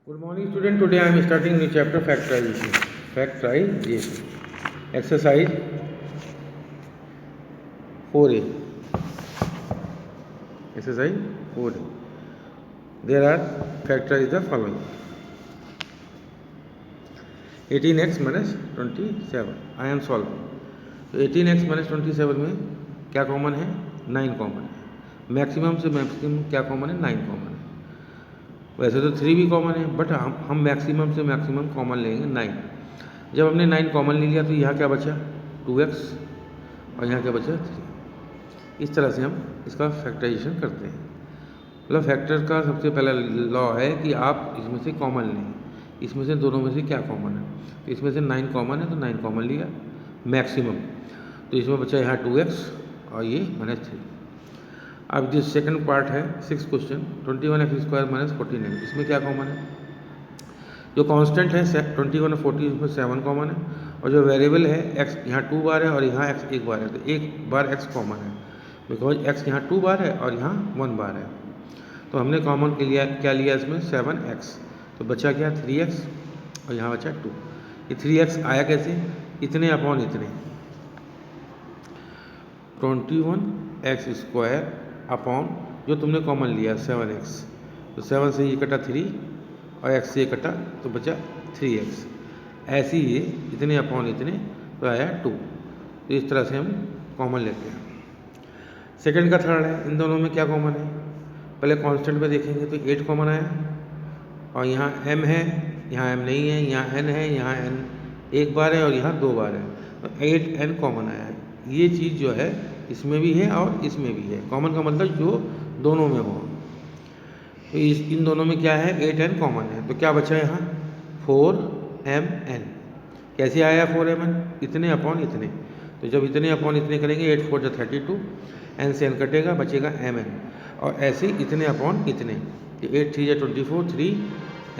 Good morning, student. Today I am starting new chapter factorization. Factorization. Exercise 4A. Exercise 4A. There are factorize the following. 18x minus 27. I am solving. तो 18x minus 27 में क्या common है? 9 common है. Maximum से maximum क्या common है? 9 common है. वैसे तो 3 भी कॉमन है, बट हम मैक्सिमम से मैक्सिमम कॉमन लेंगे 9. जब हमने 9 कॉमन ले लिया तो यहाँ क्या बचा? 2x और यहाँ क्या बचा? 3. इस तरह से हम इसका फैक्टराइजेशन करते हैं. मतलब फैक्टर का सबसे पहला लॉ है कि आप इसमें से कॉमन लें. इसमें से दोनों में से क्या कॉमन है? तो इसमें से 9 कॉमन है तो 9 कॉमन लिया मैक्सिमम. तो इसमें बचा यहाँ 2x और ये -3. अब जो सेकंड पार्ट है 6 क्वेश्चन 21x² - 14x. इसमें क्या कॉमन है? जो कांस्टेंट है 21 और 14 इसमें 7 कॉमन है. और जो वेरिएबल है x यहाँ 2 बार है और यहाँ x 1 बार है. तो 1 बार x कॉमन है बिकॉज x यहाँ 2 बार है और यहाँ 1 बार है. तो हमने कॉमन के लिए क्या लिया इसमें? 7x. तो बचा क्या? 3x और यहाँ बचा 2. ये 3x आया कैसे? इतने अपॉन इतने 21x² अपॉन जो तुमने कॉमन लिया 7x. तो 7 से ये कटा 3 और x से ये कटा तो बचा 3x. ऐसे ही ये इतने अपॉन इतने तो आया 2. तो इस तरह से हम कॉमन लेते हैं. सेकंड का थर्ड है. इन दोनों में क्या कॉमन है? पहले कांस्टेंट में देखेंगे तो 8 कॉमन आया और यहाँ m है, यहाँ m नहीं है, यहाँ n है, यहाँ n 1 बार है और यहाँ 2 बार है. तो 8n कॉमन आया है. ये चीज़ जो है इसमें भी है और इसमें भी है. कॉमन का मतलब जो दोनों में हो. तो इन दोनों में क्या है? 8n कॉमन है. तो क्या बचा यहाँ? 4mn. कैसे आया 4mn? इतने अपॉन इतने. तो जब इतने अपॉन इतने करेंगे 8 4 32, n से n कटेगा, बचेगा mn. और ऐसे ही इतने अपॉन इतने. तो 8 3 24, 3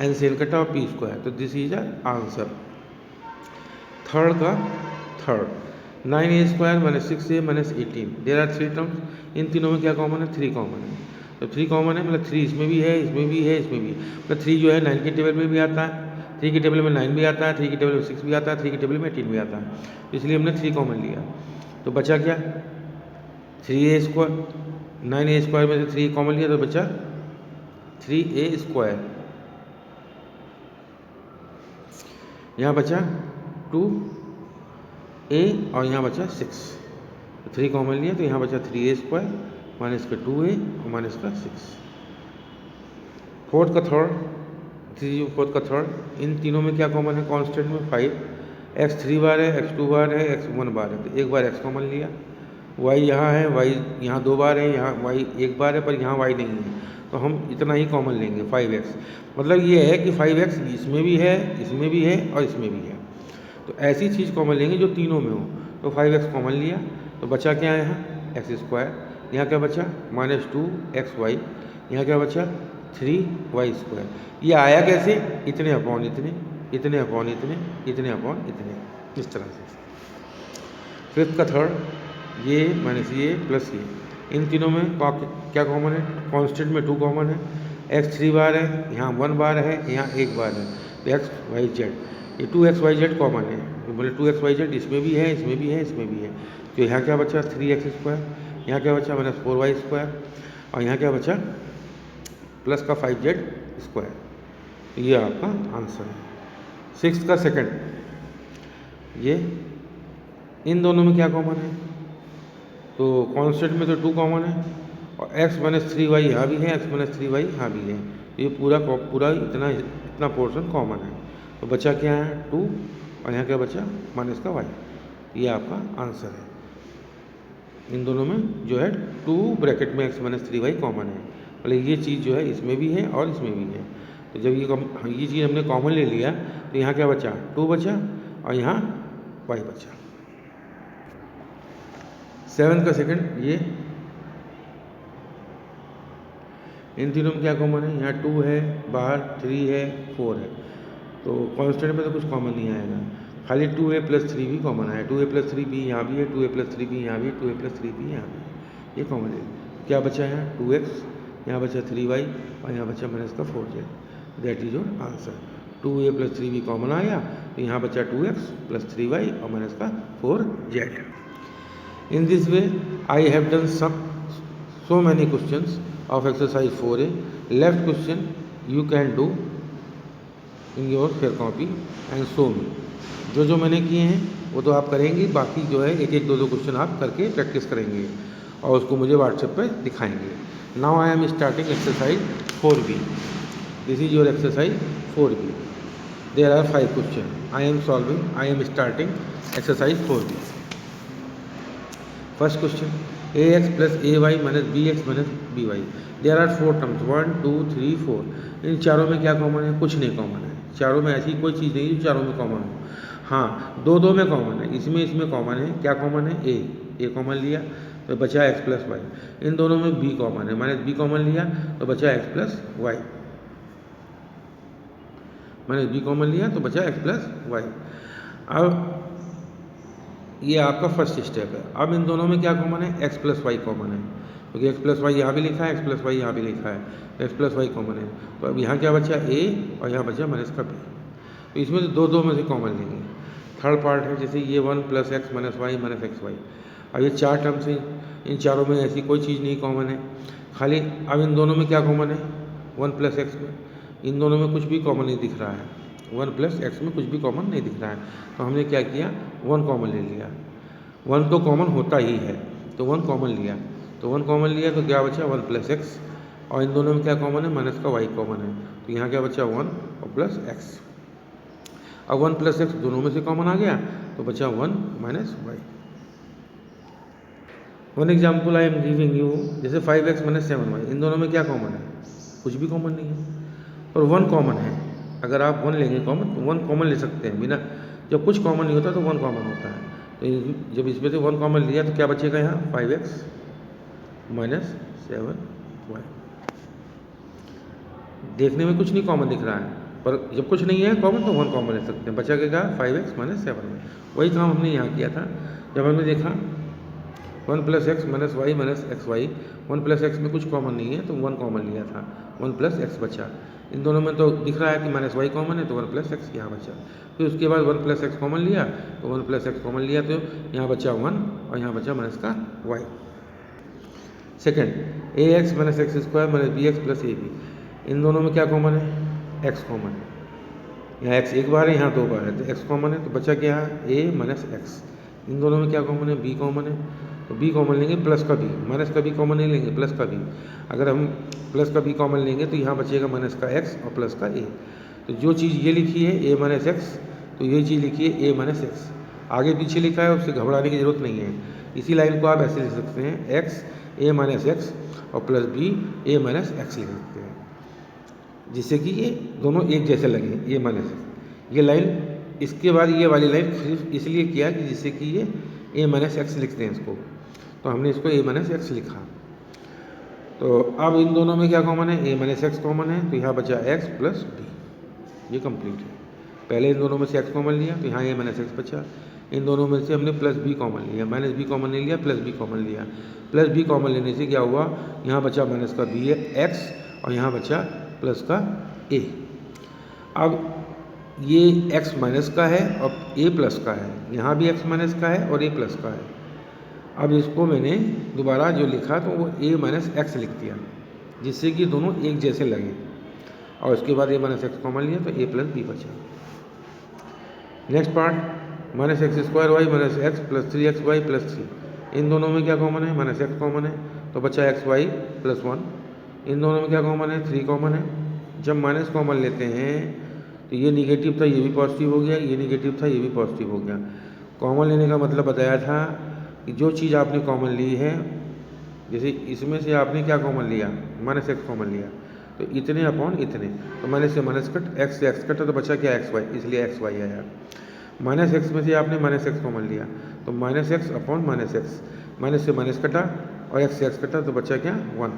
n से n कटा और p². तो दिस इज आंसर. थर्ड का third 9a² - 6a - 18. There are 3 terms. इन तीनों में क्या कॉमन है? 3 कॉमन है. तो 3 कॉमन है मतलब 3 इसमें भी है, इसमें भी है, इसमें भी है. मतलब 3 जो है 9 की टेबल में भी आता है, 3 की टेबल में 9 भी आता है, 3 की टेबल में 6 भी आता है, 3 की टेबल में 18 भी आता है. इसलिए हमने 3 कॉमन लिया. तो बचा क्या? 3a². 9a² में से 3 कॉमन लिया तो बचा 3a². यहाँ बचा 2a और यहाँ बचा 6. तो 3 कॉमन लिया तो यहाँ बचा 3a² माइनस का 2a और माइनस का 6. फोर्थ का थर्ड. इन तीनों में क्या कॉमन है? कांस्टेंट में 5. x 3 बार है, x 2 बार है, x 1 बार है. तो 1 बार x कॉमन लिया. y यहाँ है, y यहाँ 2 बार है, यहाँ y 1 बार है पर यहाँ y नहीं है. तो हम इतना ही कॉमन लेंगे 5x. मतलब ये है कि 5x इसमें भी है, इसमें भी है और इसमें भी है. तो ऐसी चीज़ कॉमन लेंगे जो तीनों में हो. तो 5x कॉमन लिया तो बचा क्या है? यहाँ x². यहाँ क्या बचा? -2xy. यहाँ क्या बचा? 3y². ये आया कैसे? इतने अपॉन इतने, इतने अपॉन इतने, इतने अपॉन इतने. इस तरह से. फिफ्थ का थर्ड ये माइनस ये प्लस ये. इन तीनों में क्या कॉमन है? कांस्टेंट में 2 कॉमन है. x 3 बार है, यहाँ 1 बार है, यहाँ 1 बार है. तो x y z ये 2xyz कॉमन है. तो बोले 2xyz इसमें भी है, इसमें भी है, इसमें भी है. तो यहाँ क्या बचा? 3x². यहाँ क्या बचा? -4y² और यहाँ क्या बचा? प्लस का 5z². ये आपका आंसर है. सिक्स्थ का सेकंड ये इन दोनों में क्या कॉमन है? तो कांस्टेंट में तो 2 कॉमन है और x - 3y यहाँ भी है, x - 3y यहाँ भी है. ये पूरा इतना पोर्शन कॉमन है. तो बचा क्या है? 2 और यहाँ क्या बचा? माइनस का y. ये आपका आंसर है. इन दोनों में जो है 2 ब्रैकेट में x - 3y कॉमन है. मतलब ये चीज़ जो है इसमें भी है और इसमें भी है. तो जब ये चीज़ हमने कॉमन ले लिया तो यहाँ क्या बचा? 2 बचा और यहाँ y बचा. 7 का सेकंड ये इन तीनों में क्या कॉमन है? यहाँ 2 है, बाहर 3 है, 4 है. तो कांस्टेंट में तो कुछ कॉमन नहीं आएगा. खाली 2a + 3 भी कॉमन आया. 2a + 3b यहाँ भी है, 2a + 3b यहाँ भी है, 2a + 3b यहाँ भी है. ये कॉमन है. क्या बचा यहाँ? 2x. यहाँ बचा 3y और यहाँ बचा -4z. That is your answer. 2a plus 3b common आया तो यहाँ बचा 2x प्लस 3y और माइनस का 4z। In this way I have done so many questions of exercise 4a. Left question you can do in your fair copy and show me. जो मैंने किए हैं वो तो आप करेंगे, बाकी जो है एक एक दो क्वेश्चन आप करके प्रैक्टिस करेंगे और उसको मुझे व्हाट्सएप पे दिखाएंगे। Now I am starting exercise 4b। This is your exercise 4b। There are 5 question. I am starting exercise 4b। First question, ax plus ay minus bx minus by। There are 4 terms 1 2 3 4। इन चारों में क्या common है? कुछ नहीं common है। चारों में ऐसी कोई चीज़ नहीं जो चारों में कॉमन हो। हाँ, दो में कॉमन है। इसमें कॉमन है। क्या कॉमन है? ए कॉमन लिया तो बचा x प्लस वाई। इन दोनों में b कॉमन है, माइनस b कॉमन लिया तो बचा x plus y. Minus b common लिया तो बचा x प्लस वाई। अब ये आपका फर्स्ट स्टेप है। अब इन दोनों में क्या कॉमन है? x प्लस वाई कॉमन है, क्योंकि x प्लस वाई यहाँ भी लिखा है, x प्लस वाई यहाँ भी लिखा है, x प्लस वाई कॉमन है। तो अब यहाँ क्या बचा? a और यहाँ बचा माइनस का b। तो इसमें से दो में से कॉमन लेंगे। थर्ड पार्ट है जैसे ये 1 plus x minus y minus x y. अब ये 4 टर्म्स हैं, इन चारों में ऐसी कोई चीज़ नहीं कॉमन है। खाली अब इन दोनों में क्या कॉमन है? 1 प्लस एक्स में। इन दोनों में कुछ भी कॉमन नहीं दिख रहा है। 1 प्लस एक्स में कुछ भी कॉमन नहीं दिख रहा है। तो हमने क्या किया? 1 कॉमन ले लिया। 1 तो कॉमन होता ही है, तो 1 कॉमन लिया। तो 1 कॉमन लिया तो क्या बचा? 1 प्लस एक्स। और इन दोनों में क्या कॉमन है? माइनस का वाई कॉमन है। तो यहाँ क्या बचा? 1 और प्लस एक्स। अब 1 प्लस एक्स दोनों में से कॉमन आ गया तो बचा 1 minus y. One example I am giving you, जैसे 5x माइनस 7y। इन दोनों में क्या कॉमन है? कुछ भी कॉमन नहीं है, पर 1 कॉमन है। अगर आप 1 लेंगे कॉमन तो 1 कॉमन ले सकते हैं बिना, जब कुछ कॉमन नहीं होता तो 1 कॉमन होता है। तो जब इसमें से 1 कॉमन लिया तो क्या बचेगा यहाँ? 5x minus 7y। देखने में कुछ नहीं कॉमन दिख रहा है, पर जब कुछ नहीं है कॉमन तो 1 कॉमन ले सकते हैं। बचा क्या? 5x minus 7y। वही काम हमने यहाँ किया था। जब हमने देखा 1 plus x minus y minus x y, 1 plus x में कुछ कॉमन नहीं है तो 1 कॉमन लिया था, 1 प्लस एक्स बचा। इन दोनों में तो दिख रहा है कि माइनस वाई कॉमन है तो 1 प्लस एक्स यहाँ बचा। फिर उसके बाद 1 प्लस एक्स कॉमन लिया तो 1 प्लस एक्स कॉमन लिया तो यहाँ बचा 1 और यहाँ बचा माइनस का y. Second, A x minus x square minus B x plus A B. इन दोनों में क्या कॉमन है? एक्स कॉमन है। यहाँ x एक बार है, यहाँ 2 बार है, तो x कॉमन है तो बचा क्या? a minus x. इन दोनों में क्या कॉमन है? b कॉमन है, तो b कॉमन लेंगे प्लस का b। माइनस का b कॉमन नहीं लेंगे, प्लस का b। अगर हम प्लस का b कॉमन लेंगे तो यहाँ बचेगा माइनस का x और प्लस का a। तो जो चीज़ ये लिखी है a माइनस एक्स, तो ये चीज़ लिखी है a माइनस एक्स। आगे पीछे लिखा है, उससे घबराने की ज़रूरत नहीं है। इसी लाइन को आप ऐसे लिख सकते हैं, x a माइनस एक्स और plus b a minus x लिख सकते हैं, जिससे कि ये दोनों एक जैसे लगे, ये माइनस ये लाइन। इसके बाद ये वाली लाइन सिर्फ इसलिए किया कि जिससे कि ये a माइनस एक्स लिखते हैं इसको, तो हमने इसको a माइनस एक्स लिखा। तो अब इन दोनों में क्या कॉमन है? a माइनस एक्स कॉमन है, तो यहाँ बचा x प्लस b। ये कंप्लीट है। पहले इन दोनों में से x कॉमन लिया तो यहाँ a माइनस एक्स बचा। इन दोनों में से हमने प्लस b कॉमन लिया, माइनस b कॉमन नहीं लिया, प्लस b कॉमन लिया। प्लस b कॉमन लेने से क्या हुआ? यहाँ बचा माइनस का b एक्स और यहाँ बचा प्लस का a। अब ये x माइनस का है और a प्लस का है, यहाँ भी x माइनस का है और a प्लस का है। अब इसको मैंने दोबारा जो लिखा तो वो a माइनस एक्स लिख दिया, जिससे कि दोनों एक जैसे लगे। और उसके बाद a माइनस एक्स कॉमन लिया तो a प्लस b बचा। Next part, minus x square y minus x plus 3x y plus 3। इन दोनों में क्या कॉमन है? माइनस एक्स कॉमन है तो बचा एक्स वाई प्लस 1। इन दोनों में क्या कॉमन है? 3 कॉमन है। जब माइनस कॉमन लेते हैं तो ये निगेटिव था, ये भी पॉजिटिव हो गया, ये निगेटिव था, ये भी पॉजिटिव हो गया। कॉमन लेने का मतलब बताया था कि जो चीज़ आपने कॉमन ली है, जैसे इसमें से आपने क्या कॉमन लिया? माइनस एक्स कॉमन लिया, तो इतने अपॉन इतने, तो माइनस से माइनस कट, एक्स से एक्स कटा तो बचा क्या? एक्स वाई, इसलिए एक्स वाई आया। माइनस एक्स में से आपने माइनस एक्स कॉमन लिया तो minus x upon minus x, minus से माइनस कटा और एक्स से एक्स कटा तो बचा क्या? 1।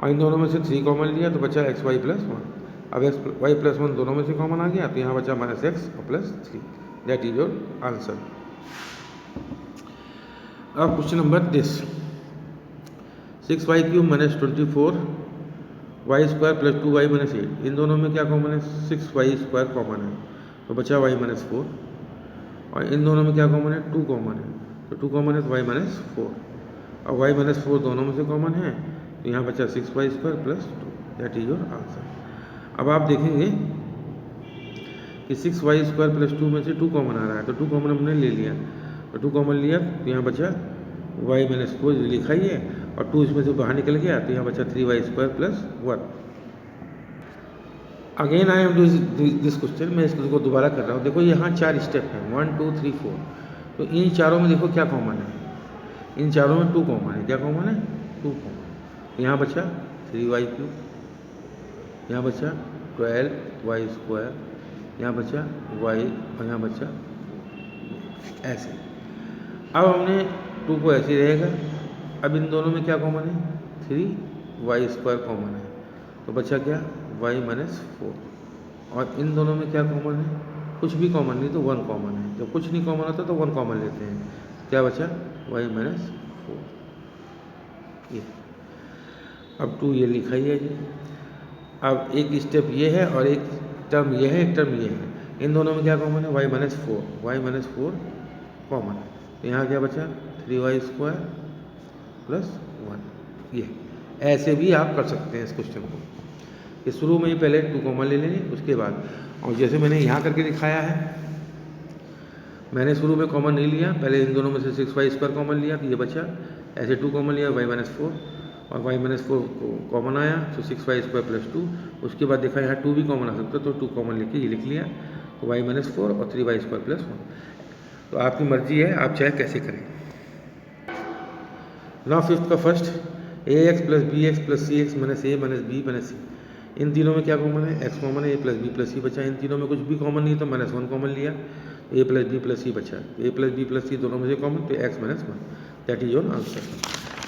और इन दोनों में से 3 कॉमन लिया तो बचा एक्स वाई प्लस 1। अब एक्स वाई प्लस 1 दोनों में से कॉमन आ गया तो यहाँ बचा माइनस एक्स और plus 3। That is your answer. अब question number this, 6y³ minus 24 y square plus 2y minus 8, इन दोनों में क्या कॉमन है, 6y स्क्वायर कॉमन है, तो बचा y माइनस 4। और इन दोनों में क्या कॉमन है, 2 कॉमन है, तो 2 कॉमन है तो y माइनस 4। और y माइनस 4 दोनों में से कॉमन है, तो यहाँ बचा 6y square plus 2, that is your answer. अब आप देखेंगे कि 6y स्क्वायर प्लस 2 में से 2 कॉमन आ रहा है, तो 2 कॉमन हमने ले लिया, तो 2 कॉमन लिया तो यहाँ बचा y माइनस 4 लिखा ही है, और 2 इसमें से बाहर निकल गया, तो यहाँ बचा 3y square plus 1। Again I am doing this question, मैं इसको दोबारा कर रहा हूँ। देखो यहाँ 4 स्टेप हैं, 1 2 3 4, तो इन चारों में देखो क्या कॉमन है, इन चारों में 2 कॉमन है। क्या कॉमन है, 2 कॉमन। यहाँ बचा 3y क्यूब, यहाँ बचा 12y स्क्वायर, यहाँ बचा y, और यहाँ बचा ऐसे। अब हमने 2 को ऐसे रहेगा। अब इन दोनों में क्या कॉमन है, 3y स्क्वायर कॉमन है, तो बचा क्या, y माइनस 4। और इन दोनों में क्या कॉमन है, कुछ भी कॉमन नहीं, तो 1 कॉमन है। जब कुछ नहीं कॉमन होता तो 1 कॉमन लेते हैं। क्या बचा, y माइनस 4। ये अब 2 ये लिखा ही है जी। अब एक स्टेप ये है और एक टर्म ये है, एक टर्म ये है। इन दोनों में क्या कॉमन है, y minus 4, y minus 4 common है, तो यहाँ क्या बचा, 3y स्क्वायर प्लस 1। ये ऐसे भी आप कर सकते हैं इस क्वेश्चन को, कि शुरू में ही पहले 2 कॉमन ले लेंगे, उसके बाद, और जैसे मैंने यहाँ करके दिखाया है, मैंने शुरू में कॉमन नहीं लिया, पहले इन दोनों में से 6y स्क्वायर कॉमन लिया, तो ये बचा, ऐसे 2 कॉमन लिया, y माइनस 4, और y माइनस 4 कॉमन आया, तो 6y स्क्वायर प्लस 2। उसके बाद देखा यहाँ 2 भी कॉमन आ सकता है, तो 2 कॉमन लेके ये लिख लिया, तो y माइनस 4 और 3y स्क्वायर प्लस 1। तो आपकी मर्जी है, आप चाहे कैसे करें। नाउ फिफ्थ का first, ax plus B x plus C x minus A minus B minus C. इन तीनों में क्या कॉमन है, x कॉमन है, a plus B plus C बचा। इन तीनों में कुछ भी कॉमन नहीं, तो माइनस 1 कॉमन लिया, a plus B plus C बचा। a plus B plus C दोनों में से कॉमन, तो x minus 1, that is your answer.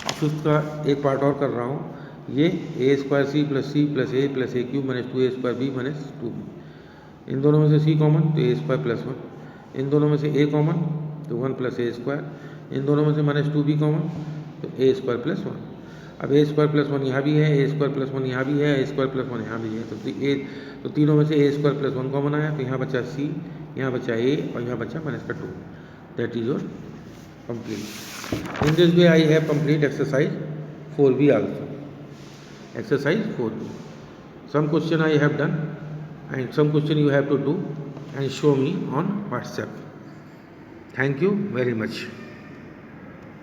अब फिफ्थ का एक पार्ट और कर रहा हूँ, ये a square c plus a plus a cube minus 2a square b minus 2b। इन दोनों में से c कॉमन, तो a स्क्वायर प्लस 1। इन दोनों में से a कॉमन, तो 1 प्लस a स्क्वायर। इन दोनों में से माइनस 2b कॉमन, तो a स्क्वायर प्लस 1। अब a स्क्वायर प्लस 1 यहाँ भी है, a स्क्वायर प्लस 1 यहाँ भी है, a स्क्वायर प्लस 1 यहाँ भी है, तो तीनों में से a स्क्वायर प्लस 1 कॉमन आया, तो यहाँ बचा c, यहाँ बचा a, और यहाँ बचा माइनस का 2, that is your complete. In this way I have complete exercise 4b also. Exercise 4b. Some question I have done and some question you have to do and show me on WhatsApp. Thank you very much.